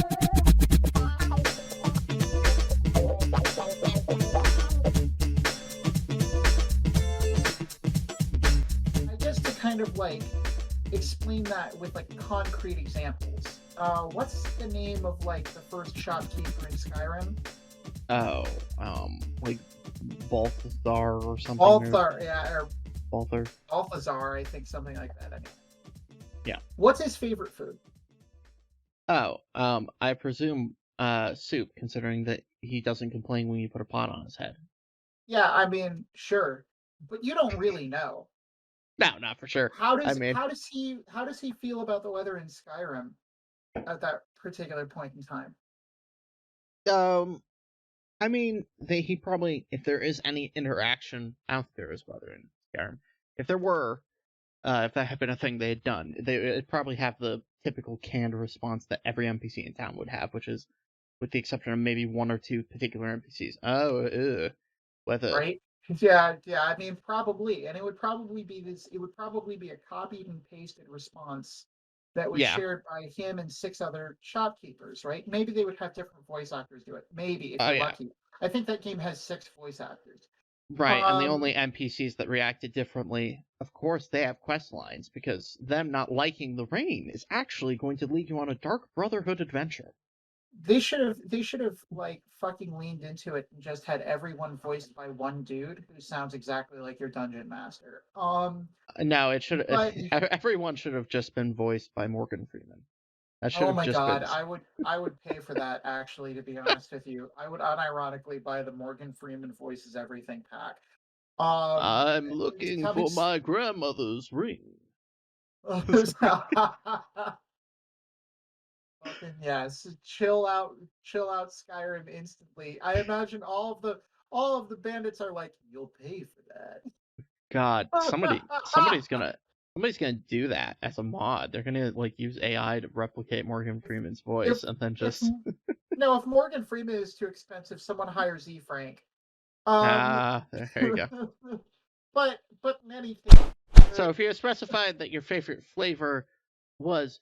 I guess to kind of like explain that with like concrete examples. What's the name of like the first shopkeeper in Skyrim? Oh, like Balthazar or something. Balthar, yeah, or Balthar. Balthazar, I think, something like that. Anyway. Yeah. What's his favorite food? Oh, I presume soup, considering that he doesn't complain when you put a pot on his head. Yeah, I mean, sure, but you don't really know. No, not for sure. How does I mean, how does he feel about the weather in Skyrim at that particular point in time? I mean, he probably, if there is any interaction out there as weather in Skyrim, if there were, if that had been a thing they had done, they'd probably have the typical canned response that every NPC in town would have, which is, with the exception of maybe one or two particular NPCs. Oh, weather. Right? Yeah. I mean, probably, and it would probably be this. It would probably be a copied and pasted response that was shared by him and 6 other shopkeepers. Right? Maybe they would have different voice actors do it. Maybe if you're lucky. I think that game has 6 voice actors. Right, and the only NPCs that reacted differently, of course, they have quest lines, because them not liking the rain is actually going to lead you on a Dark Brotherhood adventure. They should have like fucking leaned into it and just had everyone voiced by one dude who sounds exactly like your dungeon master. No, it should. Everyone should have just been voiced by Morgan Freeman. That should have just God, been... I would pay for that. Actually, to be honest with you, I would unironically buy the Morgan Freeman voices everything pack. I'm looking for my grandmother's ring. Yes, chill out Skyrim instantly. I imagine all of the bandits are like, you'll pay for that. God, somebody's gonna do that as a mod. They're gonna like use AI to replicate Morgan Freeman's voice, and then just if Morgan Freeman is too expensive, someone hire Z Frank. There you go. but in any case, so if you specified that your favorite flavor was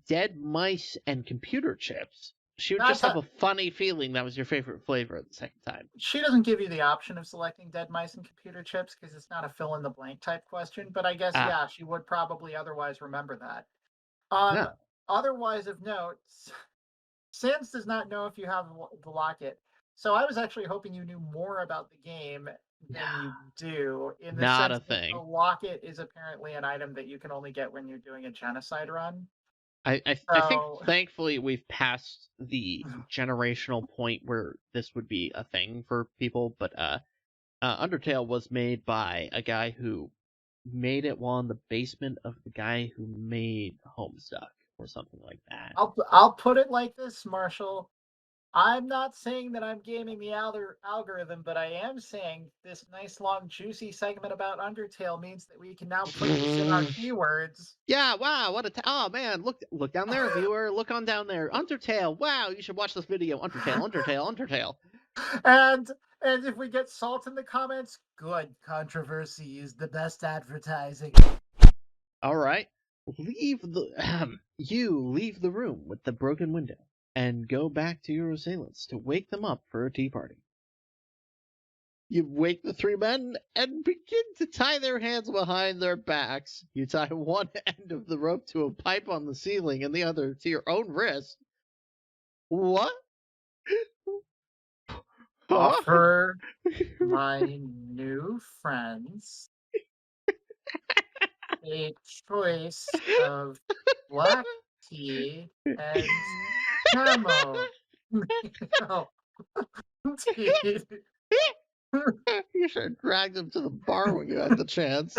dead mice and computer chips, she would just have a funny feeling that was your favorite flavor the second time. She doesn't give you the option of selecting dead mice and computer chips because it's not a fill-in-the-blank type question, but I guess, yeah, she would probably otherwise remember that. Otherwise of note, Sans does not know if you have the locket, so I was actually hoping you knew more about the game than you do, in the sense that the locket is apparently an item that you can only get when you're doing a genocide run. I think, thankfully, we've passed the generational point where this would be a thing for people, but Undertale was made by a guy who made it while in the basement of the guy who made Homestuck, or something like that. I'll put it like this, Marshall. I'm not saying that I'm gaming the algorithm, but I am saying this nice, long, juicy segment about Undertale means that we can now put this in our keywords. Yeah, wow, what oh man, look down there, viewer, look on down there. Undertale, wow, you should watch this video. Undertale. And if we get salt in the comments, good. Controversy is the best advertising. All right, leave the room with the broken window and go back to your assailants to wake them up for a tea party. You wake the 3 men and begin to tie their hands behind their backs. You tie one end of the rope to a pipe on the ceiling and the other to your own wrist. What? Offer my new friends a choice of black tea and camo. You should drag them to the bar when you had the chance.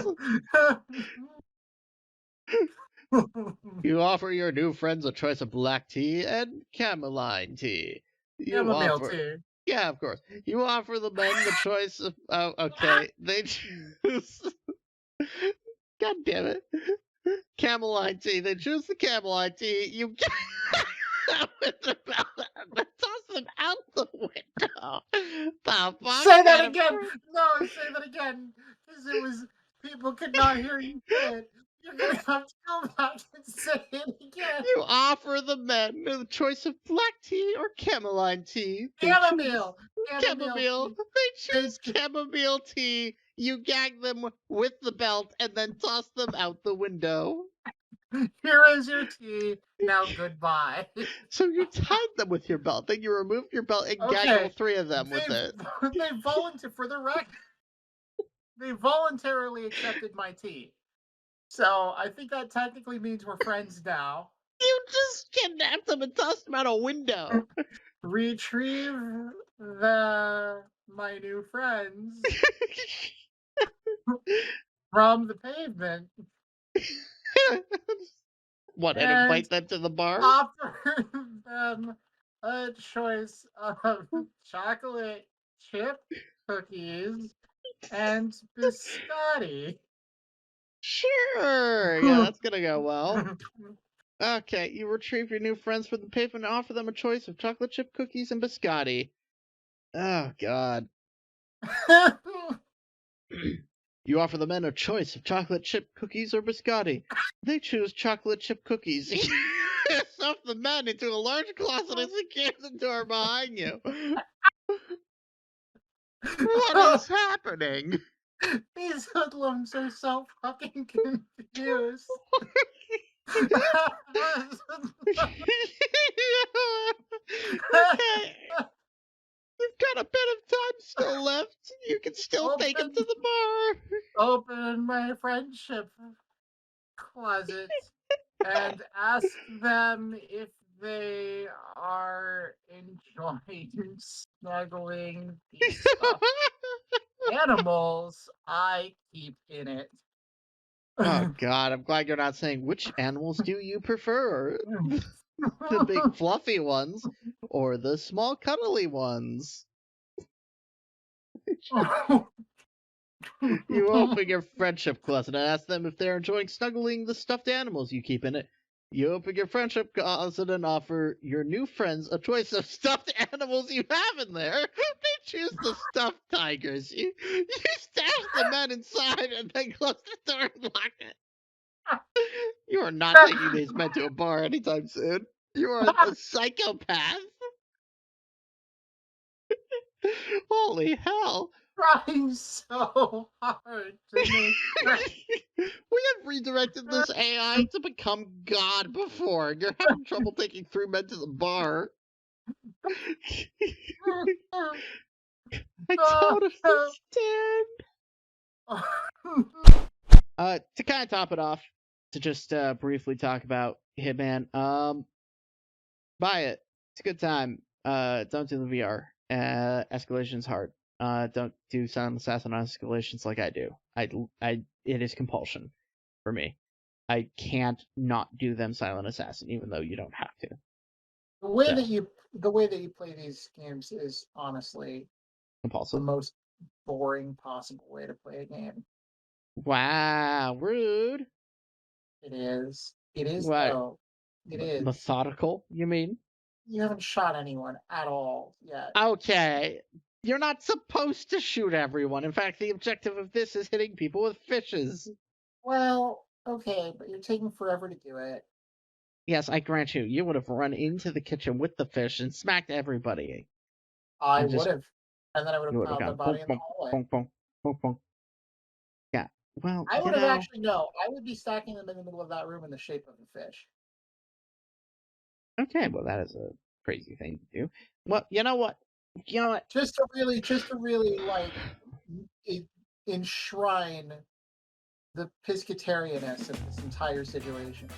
You offer your new friends a choice of black tea and cameline tea. Chamomile tea. Yeah, of course. You offer the men the choice of... okay, they choose... God damn it. Cameline tea. They choose the cameline tea. You toss them out the window. Say that again. No, say that again. Because people could not hear you say it. You're gonna have to go back and say it again. You offer the men the choice of black tea or chamomile tea. They Chamomile. choose Chamomile chamomile. tea. They choose chamomile tea. You gag them with the belt and then toss them out the window. Here is your tea. Now goodbye. So you tied them with your belt. Then you removed your belt and gagged all three of them with it. They volunteered for the record. They voluntarily accepted my tea. So I think that technically means we're friends now. You just kidnapped them and tossed them out a window. Retrieve my new friends from the pavement. What, and invite them to the bar? Offer them a choice of chocolate chip cookies and biscotti. Sure. Yeah, that's gonna go well. Okay, you retrieve your new friends from the pavement and offer them a choice of chocolate chip cookies and biscotti. Oh, God. You offer the men a choice of chocolate chip cookies or biscotti. They choose chocolate chip cookies. You stuff the men into a large closet and secure the door behind you. What is happening? These hoodlums are so fucking confused. Okay. You've got a bit of time still left. You can still take them to the bar. Open my friendship closet and ask them if they are enjoying snuggling the stuffed animals I keep in it. Oh, God, I'm glad you're not saying which animals do you prefer? The big fluffy ones or the small cuddly ones? You open your friendship closet and ask them if they're enjoying snuggling the stuffed animals you keep in it. You open your friendship closet and offer your new friends a choice of stuffed animals you have in there. They choose the stuffed tigers. You stash the men inside and then close the door and lock it. You are not taking these men to a bar anytime soon. You are a psychopath. Holy hell. Trying so hard to make We have redirected this AI to become God before. You're having trouble taking 3 men to the bar. I don't understand. To kind of top it off, to just briefly talk about Hitman, buy it. It's a good time. Don't do the VR. Escalation's hard. Don't do Silent Assassin on escalations like I do. It is compulsion for me. I can't not do them Silent Assassin, even though you don't have to. The way that you play these games is honestly compulsive. The most boring possible way to play a game. Wow, rude. It is. It is What? though. It is. Methodical, you mean? You haven't shot anyone at all yet. Okay. You're not supposed to shoot everyone. In fact, the objective of this is hitting people with fishes. Well, okay, but you're taking forever to do it. Yes, I grant you. You would have run into the kitchen with the fish and smacked everybody. I would have. And then I would have piled their body in the hallway. Boom, boom, boom, boom. Yeah. Well, I would have actually no. I would be stacking them in the middle of that room in the shape of a fish. Okay, well that is a crazy thing to do. Well, you know what? Just to really like enshrine the pescatarianness of this entire situation.